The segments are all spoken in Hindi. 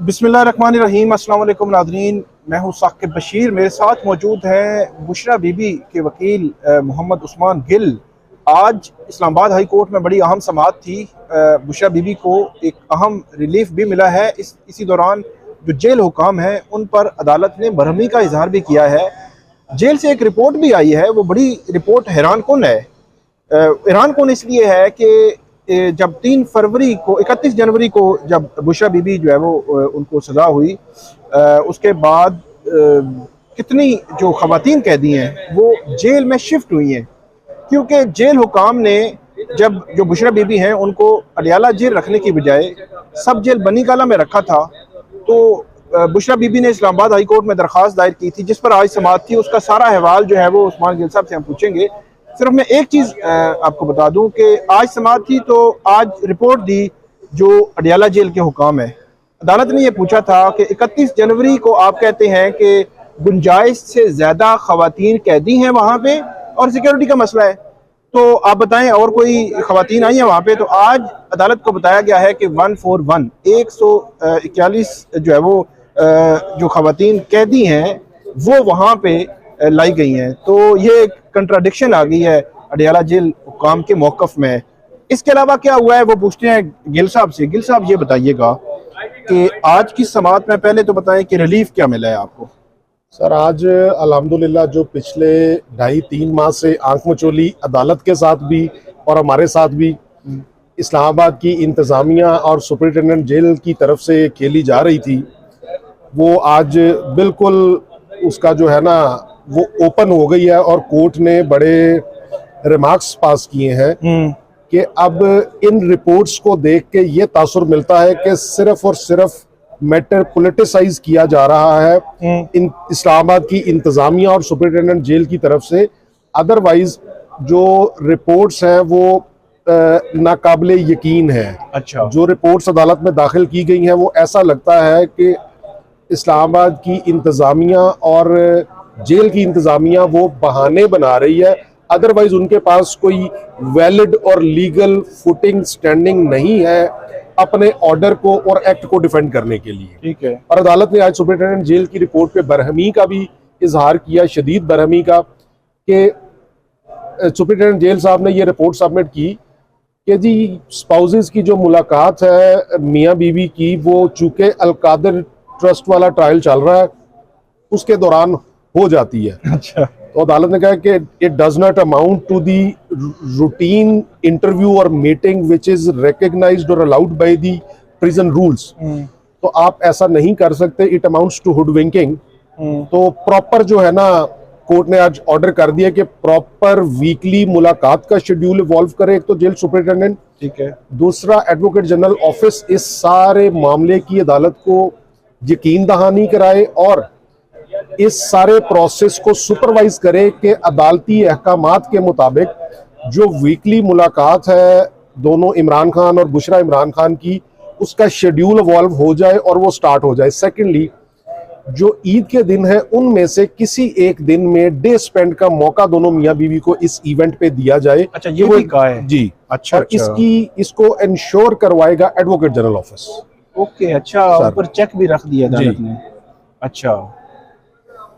बिस्मिल्लाहिर्रहमानिर्रहीम। अस्सलाम वालेकुम नाज़रीन, मैं हूँ साकिब बशीर। मेरे साथ मौजूद है बुशरा बीबी के वकील मोहम्मद उस्मान गिल। आज इस्लामाबाद हाई कोर्ट में बड़ी अहम समाअत थी। बुशरा बीबी को एक अहम रिलीफ भी मिला है। इसी दौरान जो जेल हुकाम हैं उन पर अदालत ने बरहमी का इजहार भी किया है। जेल से एक रिपोर्ट भी आई है, वो बड़ी रिपोर्ट हैरान कुन है। हैरान कौन इसलिए है कि जब 3 फरवरी को 31 जनवरी को जब बुशरा बीबी जो है वो उनको सज़ा हुई, उसके बाद कितनी जो ख़वातीन कैदी हैं वो जेल में शिफ्ट हुई हैं, क्योंकि जेल हुकाम ने जब जो बुशरा बीबी हैं उनको अडियाला जेल रखने की बजाय सब जेल बनी काला में रखा था। तो बुशरा बीबी ने इस्लामाबाद हाई कोर्ट में दरख्वास्त दायर की थी, जिस पर आज समाअत थी। उसका सारा अहवाल जो है वो उस्मान गिल साहब से हम पूछेंगे। सिर्फ मैं एक चीज़ आपको बता दूं कि आज समाअत थी तो आज रिपोर्ट दी जो अडियाला जेल के हुकाम है। अदालत ने यह पूछा था कि 31 जनवरी को आप कहते हैं कि गुंजाइश से ज़्यादा ख़वातीन कैदी हैं वहाँ पे और सिक्योरिटी का मसला है, तो आप बताएं और कोई ख़वातीन आई हैं वहाँ पे? तो आज अदालत को बताया गया है कि 141 जो है वो जो ख़वातीन कैदी हैं वो वहाँ पे लाई गई हैं। तो ये एक कंट्राडिक्शन आ गई है अडियाला जेल हुकाम के मौक़िफ़ में। इसके अलावा क्या हुआ है वो पूछते हैं गिल साहब से। गिल साहब ये बताइएगा कि आज की समाअत में पहले तो बताएं कि रिलीफ क्या मिला है आपको? सर, आज अल्हम्दुलिल्लाह जो पिछले 2.5-3 माह से आंख मचोली अदालत के साथ भी और हमारे साथ भी इस्लामाबाद की इंतज़ामिया और सुपरिटेंडेंट जेल की तरफ से खेली जा रही थी, वो आज बिल्कुल उसका जो है ना वो ओपन हो गई है। और कोर्ट ने बड़े रिमार्क्स पास किए हैं कि अब इन रिपोर्ट्स को देख के ये तासुर मिलता है कि सिर्फ और सिर्फ मैटर पॉलिटिसाइज किया जा रहा है इन इस्लामाबाद की इंतज़ामिया और सुपरिटेंडेंट जेल की तरफ से। अदरवाइज जो रिपोर्ट्स हैं वो नाकाबिले यकीन है। अच्छा, जो रिपोर्ट्स अदालत में दाखिल की गई हैं वो ऐसा लगता है कि इस्लामाबाद की इंतज़ामिया और जेल की इंतज़ामिया वो बहाने बना रही है, अदरवाइज उनके पास कोई वैलिड और लीगल फुटिंग स्टैंडिंग नहीं है अपने ऑर्डर को और एक्ट को डिफेंड करने के लिए। ठीक है। और अदालत ने आज सुपरिटेंडेंट जेल की रिपोर्ट पे बरहमी का भी इजहार किया, शदीद बरहमी का, कि सुपरिटेंडेंट जेल साहब ने ये रिपोर्ट सबमिट की कि जी स्पाउसेस की जो मुलाकात है मियाँ बीवी की, वो चूँकि अलकादर ट्रस्ट वाला ट्रायल चल रहा है उसके दौरान हो जाती है। अच्छा। तो अदालत ने कहा कि it does not amount to the routine interview और मीटिंग विच इज रिकग्नाइज्ड और allowed by the prison rules. तो आप ऐसा नहीं कर सकते, इट अमाउंट्स टू हुडविंकिंग। तो प्रॉपर जो है ना कोर्ट ने आज ऑर्डर कर दिया कि प्रॉपर वीकली मुलाकात का शेड्यूल इवॉल्व करे, एक तो जेल सुपरिटेंडेंट, ठीक है, दूसरा एडवोकेट जनरल ऑफिस इस सारे मामले की अदालत को यकीन दहानी कराए और इस सारे प्रोसेस को सुपरवाइज करे कि अदालती अहकामात के मुताबिक जो वीकली मुलाकात है दोनों इमरान खान और बुशरा इमरान खान की, उसका शेड्यूल इवॉल्व हो जाए और वो स्टार्ट हो जाए। सेकेंडली, जो ईद के दिन है उनमें से किसी एक दिन में डे स्पेंड का मौका दोनों मियाँ बीवी को इस इवेंट पे दिया जाए। अच्छा, ये भी कहा है जी। अच्छा, और इसको इंश्योर करवाएगा एडवोकेट जनरल ऑफिस। ओके, अच्छा, ऊपर चेक भी रख दिया अदालत ने। अच्छा,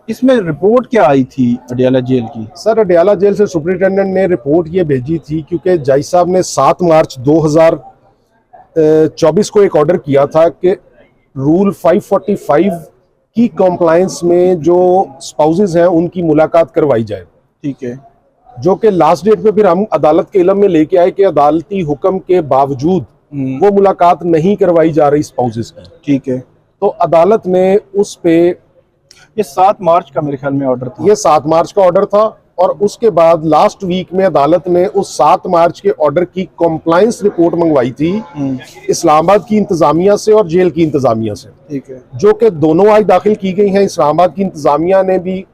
इसमें रिपोर्ट क्या आई थी अडियाला जेल की? सर, अडियाला जेल से सुपरिटेंडेंट ने रिपोर्ट ये भेजी थी क्योंकि जज साहब ने 7 मार्च 2024 को एक ऑर्डर किया था कि रूल 545 की कॉम्प्लायंस में जो स्पाउसेस हैं उनकी मुलाकात करवाई जाए। ठीक है। जो कि लास्ट डेट पे फिर हम अदालत के इल्म में लेके आए कि अदालती हुक्म के बावजूद वो मुलाकात नहीं करवाई जा रही स्पाउसेस की। ठीक है। तो अदालत ने उस पे ये 7 मार्च का मेरे ख्याल में ऑर्डर था। ये 7 मार्च का ऑर्डर था और उसके बाद लास्ट वीक में अदालत ने उस 7 मार्च के ऑर्डर की कॉम्प्लायंस रिपोर्ट मंगवाई थी इस्लामाबाद की इंतजामिया से और जेल की इंतजामिया से। ठीक है। जो कि दोनों आज दाखिल की गई हैं। इस्लामाबाद की इंतजामिया ने भी,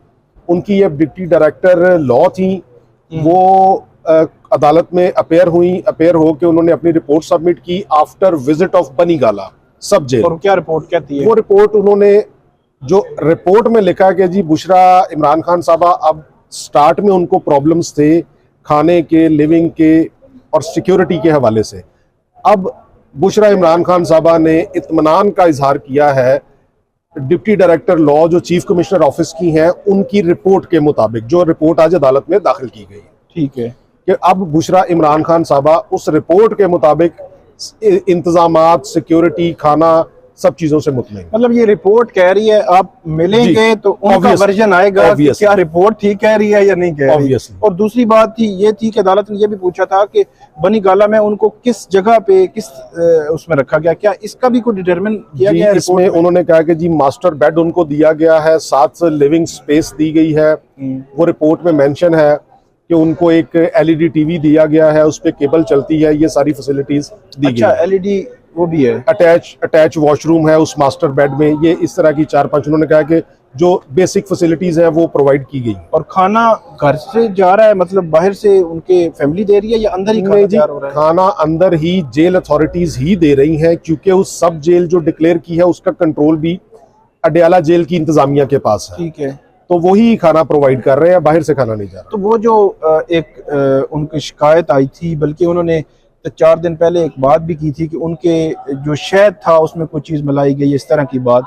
उनकी ये डिप्टी डायरेक्टर लॉ थी, वो अदालत में अपेयर हो के उन्होंने अपनी रिपोर्ट सबमिट की आफ्टर विजिट ऑफ बनीगाला सब जेल। और क्या रिपोर्ट कहती है? वो रिपोर्ट उन्होंने जो रिपोर्ट में लिखा कि जी बुशरा इमरान खान साहबा अब स्टार्ट में उनको प्रॉब्लम्स थे खाने के, लिविंग के और सिक्योरिटी के हवाले से। अब बुशरा इमरान खान साहबा ने इत्मीनान का इजहार किया है डिप्टी डायरेक्टर लॉ जो चीफ कमिश्नर ऑफिस की हैं उनकी रिपोर्ट के मुताबिक, जो रिपोर्ट आज अदालत में दाखिल की गई है। ठीक है कि अब बुशरा इमरान खान साहबा उस रिपोर्ट के मुताबिक इंतजामात, सिक्योरिटी, खाना, सब चीजों से मुतमईन। मतलब ये रिपोर्ट कह रही है, आप मिलेंगे तो उनका वर्जन आएगा कि क्या रिपोर्ट ठीक कह रही है या नहीं कह रही है। और दूसरी बात थी ये थी कि अदालत ने ये भी पूछा था कि बनी गाला में उनको किस जगह पे किस उसमें रखा गया, क्या इसका भी कोई डिटरमिन किया गया है? इसमें उन्होंने कहा कि जी मास्टर बेड उनको दिया गया है, साथ लिविंग स्पेस दी गई है। वो रिपोर्ट में मेंशन है कि उनको एक एलईडी टीवी दिया गया है, उस पे केबल चलती है, ये सारी फैसिलिटीज दी गई है। एलईडी वो भी है, अटैच वॉशरूम है उस मास्टर बेड में, ये इस तरह की 4-5 उन्होंने कहा कि जो बेसिक फैसिलिटीज हैं वो प्रोवाइड की गई। और खाना घर से जा रहा है, मतलब बाहर से उनके फैमिली दे रही है या अंदर ही खाना तैयार हो रहा है? खाना अंदर ही जेल अथॉरिटीज ही दे रही हैं, क्योंकि उस सब जेल जो डिक्लेयर की है उसका कंट्रोल भी अडयाला जेल की इंतजामिया के पास है। ठीक है, तो वही खाना प्रोवाइड कर रहे हैं, बाहर से खाना नहीं जा रहा। तो वो जो एक उनकी शिकायत आई थी, बल्कि उन्होंने 4 दिन पहले एक बात भी की थी कि उनके जो शहद था उसमें कोई चीज़ मिलाई गई, इस तरह की बात,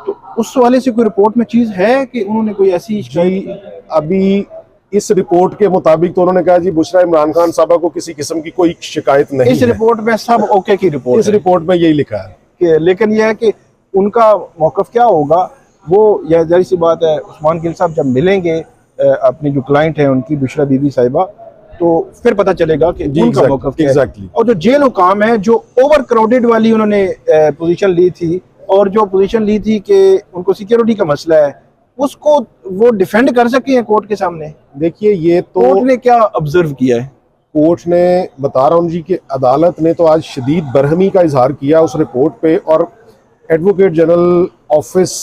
तो उस वाले से कोई रिपोर्ट में चीज़ है कि उन्होंने कोई ऐसी शिकायत? अभी इस रिपोर्ट के मुताबिक तो उन्होंने कहा जी बुशरा इमरान खान साहबा को किसी किस्म की कोई शिकायत नहीं इस रिपोर्ट में सब ओके की रिपोर्ट, इस रिपोर्ट में यही लिखा है कि, लेकिन यह है कि उनका मौकफ क्या होगा वो, यह जाहिर सी बात है उस्मान गिल साहब जब मिलेंगे अपनी जो क्लाइंट है उनकी बुशरा बीबी साहिबा, तो फिर पता चलेगा कि उनका मौकफ क्या है। और जो जेल हुकाम है जो ओवर क्राउडेड वाली उन्होंने पोजीशन ली थी, और जो पोजीशन ली थी कि उनको सिक्योरिटी का मसला है, उसको वो डिफेंड कर सके हैं कोर्ट के सामने। देखिए ये तो कोर्ट ने क्या ऑब्जर्व किया है? कोर्ट ने, बता रहा हूँ जी, कि अदालत ने तो आज शदीद बरहमी का इजहार किया उस रिपोर्ट पे, और एडवोकेट जनरल ऑफिस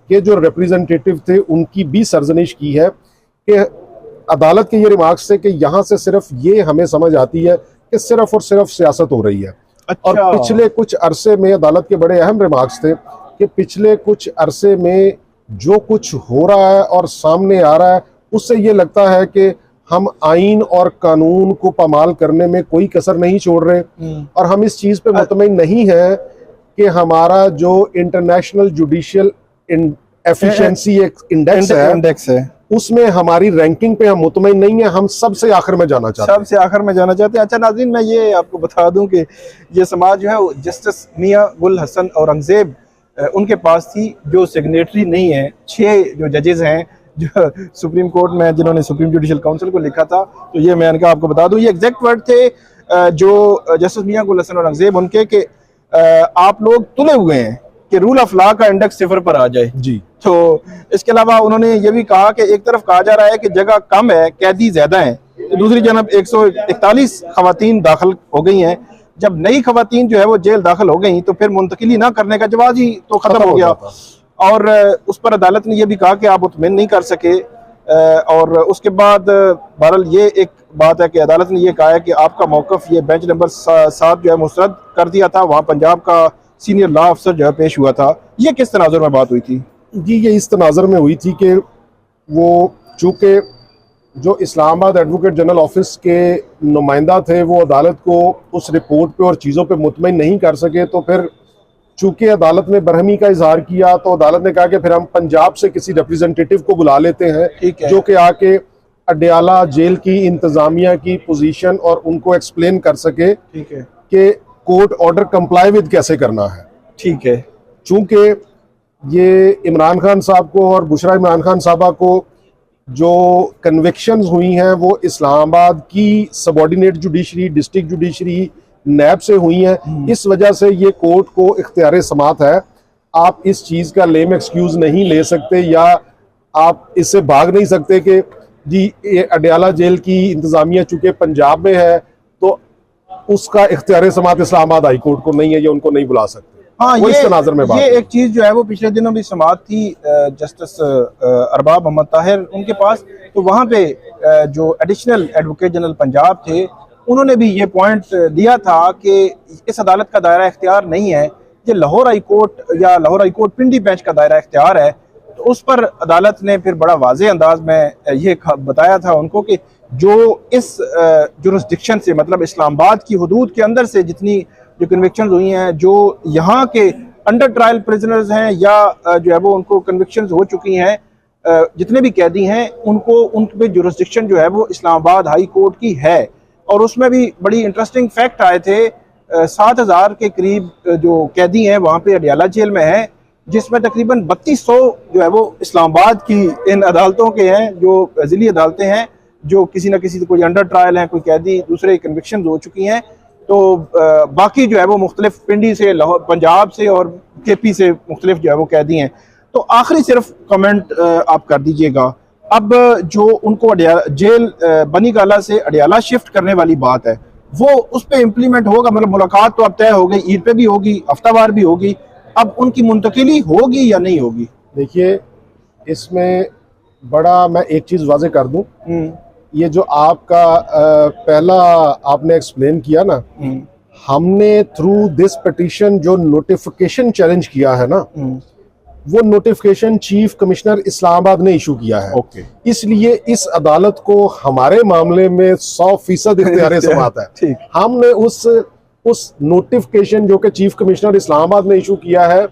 के जो रिप्रेजेंटेटिव थे उनकी भी सरजनिश की है कि अदालत के ये रिमार्क्स से कि यहाँ से सिर्फ ये हमें समझ आती है कि सिर्फ और सिर्फ सियासत हो रही है। अच्छा। और पिछले कुछ अरसे में अदालत के बड़े अहम रिमार्क्स थे कि पिछले कुछ अरसे में जो कुछ हो रहा है और सामने आ रहा है उससे ये लगता है कि हम आइन और कानून को पामाल करने में कोई कसर नहीं छोड़ रहे, और हम इस चीज़ पे मुतमईन नहीं है कि हमारा जो इंटरनेशनल जुडिशियल एफिशिएंसी इंडेक्स है उसमें हमारी रैंकिंग पे हम मुतमईन नहीं है, हम सबसे आखिर में जाना चाहते हैं। सबसे आखिर में जाना चाहते हैं। अच्छा नाज़रीन, मैं ये आपको बता दूं कि ये समाज जो है जस्टिस मियां गुल हसन औरंगजेब उनके पास थी, जो सिग्नेटरी नहीं है। 6 जो जजेस हैं जो सुप्रीम कोर्ट में, जिन्होंने सुप्रीम जुडिशियल काउंसिल को लिखा था, तो ये मैं इनका आपको बता दूं, ये एग्जैक्ट वर्ड थे जो जस्टिस मियां गुल हसन औरंगजेब उनके, कि आप लोग तुले हुए हैं कि रूल ऑफ लॉ का इंडेक्स 0 पर आ जाए जी। तो इसके अलावा उन्होंने ये भी कहा कि एक तरफ कहा जा रहा है कि जगह कम है, कैदी ज्यादा हैं, तो दूसरी जानब 141 खवातीन दाखिल हो गई हैं। जब नई खवातीन जो है वो जेल दाखिल हो गई तो फिर मुंतकिली ना करने का जवाब ही तो खत्म हो गया, और उस पर अदालत ने यह भी कहा कि आप मुतमिन नहीं कर सके। और उसके बाद बहरहाल ये एक बात है कि अदालत ने यह कहा है कि आपका मौकफ ये बेंच नंबर 7 जो है मुस्तरद कर दिया था, वहाँ पंजाब का सीनियर लॉ अफसर जो है पेश हुआ था। ये किस तनाजुर में बात हुई थी? जी, ये इस तनाजुर में हुई थी कि वो चूँकि जो इस्लामाबाद एडवोकेट जनरल ऑफिस के नुमाइंदा थे वो अदालत को उस रिपोर्ट पे और चीज़ों पे मुतमईन नहीं कर सके, तो फिर चूँकि अदालत ने बरहमी का इजहार किया तो अदालत ने कहा कि फिर हम पंजाब से किसी रिप्रेजेंटेटिव को बुला लेते हैं जो कि आके अडयाला जेल की इंतज़ामिया की पोजीशन और उनको एक्सप्लेन कर सके कि कोर्ट ऑर्डर कंप्लाई विद कैसे करना है। ठीक है। चूँकि ये इमरान खान साहब को और बुशरा इमरान खान साहबा को जो कन्विक्शंस हुई हैं वो इस्लामाबाद की सबऑर्डिनेट जुडिशरी, डिस्ट्रिक्ट जुडिशरी, नैब से हुई हैं, इस वजह से ये कोर्ट को इख्तियार समात है। आप इस चीज़ का लेम एक्सक्यूज नहीं ले सकते या आप इससे भाग नहीं सकते कि जी ये अडयाला जेल की इंतज़ामिया चूँकि पंजाब में है तो उसका इख्तियार समात इस्लामाबाद हाई कोर्ट को नहीं है, ये उनको नहीं बुला सकते। हाँ, ये एक चीज जो है वो पिछले दिनों भी समात थी जस्टिस अरबाब मोहम्मद ताहिर उनके पास, तो वहाँ पे जो एडिशनल एडवोकेट जनरल पंजाब थे उन्होंने भी ये पॉइंट दिया था कि इस अदालत का दायरा इख्तियार नहीं है, ये लाहौर हाई कोर्ट या लाहौर हाई कोर्ट पिंडी बेंच का दायरा इख्तियार है। तो उस पर अदालत ने फिर बड़ा वाज़े अंदाज में ये बताया था उनको कि जो इस जुरिस्डिक्शन से, मतलब इस्लामाबाद की हदूद के अंदर से जितनी जो कन्विक्शंस हुई हैं, जो यहाँ के अंडर ट्रायल प्रिजनर्स हैं या जो है वो उनको कन्विक्शंस हो चुकी हैं, जितने भी कैदी हैं उनको उन पे जुरिस्डिक्शन जो है वो इस्लामाबाद हाई कोर्ट की है। और उसमें भी बड़ी इंटरेस्टिंग फैक्ट आए थे, 7,000 के करीब जो कैदी हैं वहाँ पे अडियाला जेल में हैं, जिसमें तकरीबन 3200 जो है वो इस्लामाबाद की इन अदालतों के हैं, जो ज़िली अदालतें हैं, जो किसी न किसी कोई अंडर ट्रायल हैं, कोई कैदी दूसरे कन्विक्शन हो चुकी हैं। तो बाकी जो है वो मुख्तलिफ पिंडी से, लाहौर, पंजाब से और KP से मुख्तलिफ जो है वो कैदी हैं। तो आखिरी सिर्फ कमेंट आप कर दीजिएगा, अब जो उनको जेल बनी गाला से अडियाला शिफ्ट करने वाली बात है, वो उस पर इम्प्लीमेंट होगा? मतलब मुलाकात तो अब तय हो गई, ईद पे भी होगी, हफ्तावार भी होगी, अब उनकी मुंतकिली होगी या नहीं होगी? देखिए, इसमें बड़ा मैं एक चीज़ वाजे कर दूं, ये जो आपका पहला आपने एक्सप्लेन किया ना, हमने थ्रू दिस पिटीशन जो नोटिफिकेशन चैलेंज किया है ना, वो नोटिफिकेशन चीफ कमिश्नर इस्लामाबाद ने इशू किया है। ओके। इसलिए इस अदालत को हमारे मामले में 100% इख्तियार समात है। ठीक। हमने उस नोटिफिकेशन जो कि चीफ कमिश्नर इस्लामाबाद ने इशू किया है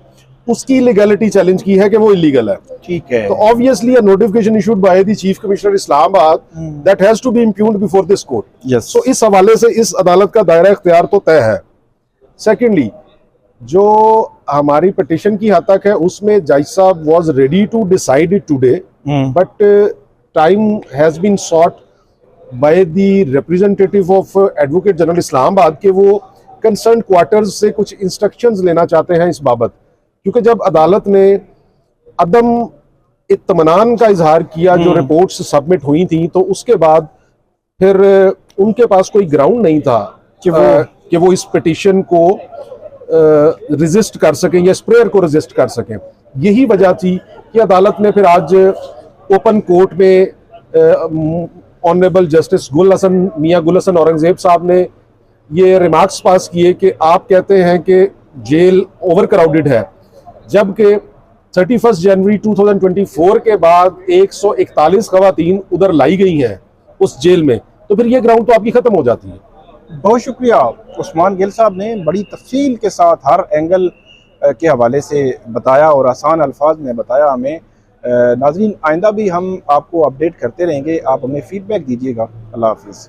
उसकी लीगैलिटी चैलेंज की है कि वो इलीगल है। ठीक है। तो obviously a notification issued by the chief commissioner Islamabad that has to be impugned before this court. Yes. So इस हवाले से इस अदालत का दायरा इख्तियार तो तय है। सेकेंडली, जो हमारी पिटीशन की हद तक है उसमें जज साहब was ready to decide it today, but time has been sought by the representative of advocate general Islamabad के वो कंसर्न क्वार्टर्स से कुछ इंस्ट्रक्शंस लेना चाहते हैं इस बाबत, क्योंकि जब अदालत ने अदम इत्मीनान का इजहार किया जो रिपोर्ट्स सबमिट हुई थी, तो उसके बाद फिर उनके पास कोई ग्राउंड नहीं था कि वो इस पिटीशन को रेजिस्ट कर सकें या स्प्रेयर को रेजिस्ट कर सकें। यही वजह थी कि अदालत ने फिर आज ओपन कोर्ट में ऑनरेबल जस्टिस मियां गुल हसन औरंगजेब साहब ने ये रिमार्क्स पास किए कि आप कहते हैं कि जेल ओवर क्राउडेड है, जबकि 31 जनवरी 2024 के बाद 141 खवातीन उधर लाई गई हैं उस जेल में, तो फिर ये ग्राउंड तो आपकी खत्म हो जाती है। बहुत शुक्रिया उस्मान गिल साहब ने बड़ी तफसील के साथ हर एंगल के हवाले से बताया और आसान अल्फाज में बताया हमें। नाज़रीन, आइंदा भी हम आपको अपडेट करते रहेंगे, आप हमें फीडबैक दीजिएगा। अल्लाह हाफिज़।